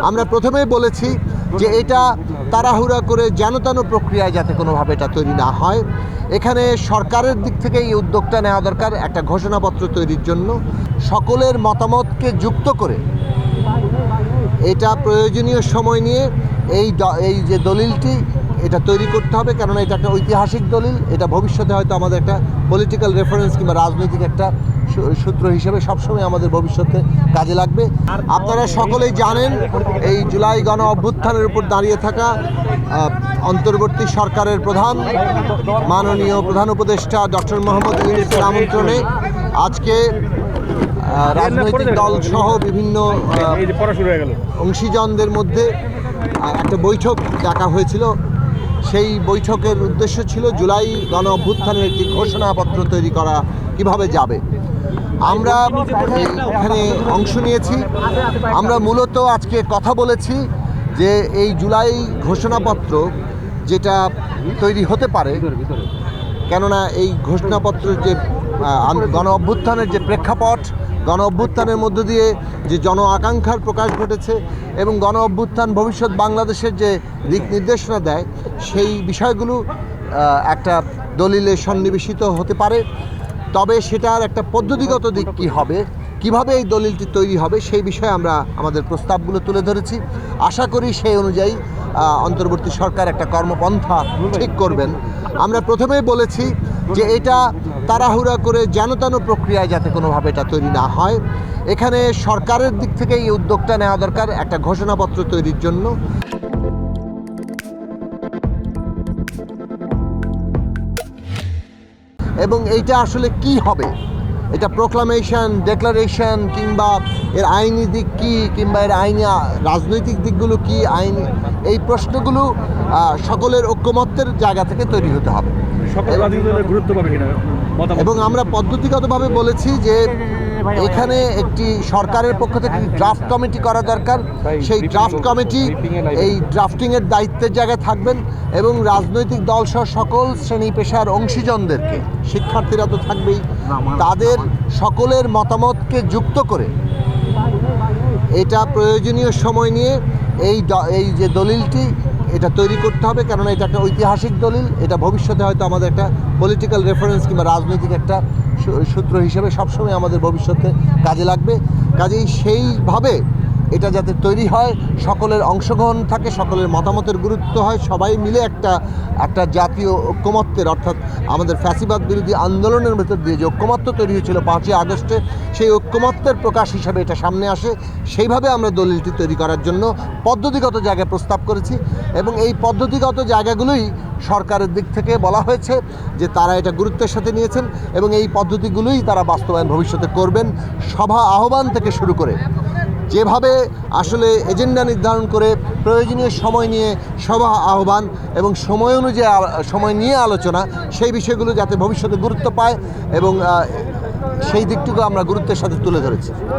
আমরা প্রথমেই বলেছি যে এটা তাড়াহুড়া করে যেনতেন প্রক্রিয়ায় যাতে কোনোভাবে এটা তৈরি না হয়। এখানে সরকারের দিক থেকে এই উদ্যোগটা নেওয়া দরকার একটা ঘোষণাপত্র তৈরির জন্য, সকলের মতামতকে যুক্ত করে এটা প্রয়োজনীয় সময় নিয়ে এই যে দলিলটি এটা তৈরি করতে হবে, কেননা এটা একটা ঐতিহাসিক দলিল। এটা ভবিষ্যতে হয়তো আমাদের একটা পলিটিক্যাল রেফারেন্স কিংবা রাজনৈতিক একটা সূত্র হিসেবে সবসময় আমাদের ভবিষ্যতে কাজে লাগবে। আপনারা সকলেই জানেন এই জুলাই গণ অভ্যুত্থানের উপর দাঁড়িয়ে থাকা অন্তর্বর্তী সরকারের মাননীয় প্রধান উপদেষ্টা ডক্টর মোহাম্মদ ইউনূসের আমন্ত্রণে আজকে রাজনৈতিক দল সহ বিভিন্ন অংশীজনদের মধ্যে একটা বৈঠক ডাকা হয়েছিল। সেই বৈঠকের উদ্দেশ্য ছিল জুলাই গণ অভ্যুত্থানের একটি ঘোষণাপত্র তৈরি করা কিভাবে যাবে। আমরা এখানে অংশ নিয়েছি। আমরা মূলত আজকে কথা বলেছি যে এই জুলাই ঘোষণাপত্র যেটা তৈরি হতে পারে, কেননা এই ঘোষণাপত্রের যে গণ অভ্যুত্থানের যে প্রেক্ষাপট, গণ অভ্যুত্থানের মধ্য দিয়ে যে জন আকাঙ্ক্ষার প্রকাশ ঘটেছে এবং গণ অভ্যুত্থান ভবিষ্যৎ বাংলাদেশের যে দিক নির্দেশনা দেয়, সেই বিষয়গুলো একটা দলিলে সন্নিবেশিত হতে পারে। তবে সেটার একটা পদ্ধতিগত দিক কী হবে, কিভাবে এই দলিলটি তৈরি হবে, সেই বিষয়ে আমরা আমাদের প্রস্তাবগুলো তুলে ধরেছি। আশা করি সেই অনুযায়ী অন্তর্বর্তী সরকার একটা কর্মপন্থা ঠিক করবেন। আমরা প্রথমেই বলেছি যে এটা তাড়াহুড়া করে যেনতেন প্রক্রিয়ায় যাতে কোনোভাবে এটা তৈরি না হয়। এখানে সরকারের দিক থেকে এই উদ্যোগটা নেওয়া দরকার একটা ঘোষণাপত্র তৈরির জন্য। এবং এইটা আসলে কি হবে, এটা প্রোক্লামেশন, ডেক্লারেশন, কিংবা এর আইনি দিক কী, কিংবা এর আইনি রাজনৈতিক দিকগুলো কী, আইনি এই প্রশ্নগুলো সকলের ঐক্যমত্যের জায়গা থেকে তৈরি হতে হবে। এবং আমরা পদ্ধতিগতভাবে বলেছি যে এখানে একটি সরকারের পক্ষ থেকে ড্রাফট কমিটি করা দরকার। সেই ড্রাফট কমিটি এই ড্রাফটিংয়ের দায়িত্বের জায়গায় থাকবেন এবং রাজনৈতিক দলসহ সকল শ্রেণী পেশার অংশীজনদেরকে, শিক্ষার্থীরা তো থাকবেই, তাদের সকলের মতামতকে যুক্ত করে এটা প্রয়োজনীয় সময় নিয়ে এই যে দলিলটি এটা তৈরি করতে হবে, কেননা এটা একটা ঐতিহাসিক দলিল। এটা ভবিষ্যতে হয়তো আমাদের একটা পলিটিক্যাল রেফারেন্স কিংবা রাজনৈতিক একটা সূত্র হিসেবে সবসময় আমাদের ভবিষ্যতে কাজে লাগবে। কাজেই সেইভাবে এটা যাতে তৈরি হয়, সকলের অংশগ্রহণ থাকে, সকলের মতামতের গুরুত্ব হয়, সবাই মিলে একটা জাতীয় ঐক্যমত্যের, অর্থাৎ আমাদের ফ্যাসিবাদ বিরোধী আন্দোলনের ভেতর দিয়ে যে ঐক্যমত্য তৈরি হয়েছিল 5ই আগস্টে, সেই ঐক্যমত্যের প্রকাশ হিসাবে এটা সামনে আসে। সেইভাবে আমরা দলিলটি তৈরি করার জন্য পদ্ধতিগত জায়গায় প্রস্তাব করেছি এবং এই পদ্ধতিগত জায়গাগুলোই সরকারের দিক থেকে বলা হয়েছে যে তারা এটা গুরুত্বের সাথে নিয়েছেন এবং এই পদ্ধতিগুলোই তারা বাস্তবায়ন ভবিষ্যতে করবেন। সভা আহ্বান থেকে শুরু করে যেভাবে আসলে এজেন্ডা নির্ধারণ করে প্রয়োজনীয় সময় নিয়ে সভা আহ্বান এবং সময় অনুযায়ী সময় নিয়ে আলোচনা, সেই বিষয়গুলো যাতে ভবিষ্যতে গুরুত্ব পায় এবং সেই দিকটুকু আমরা গুরুত্বের সাথে তুলে ধরেছি।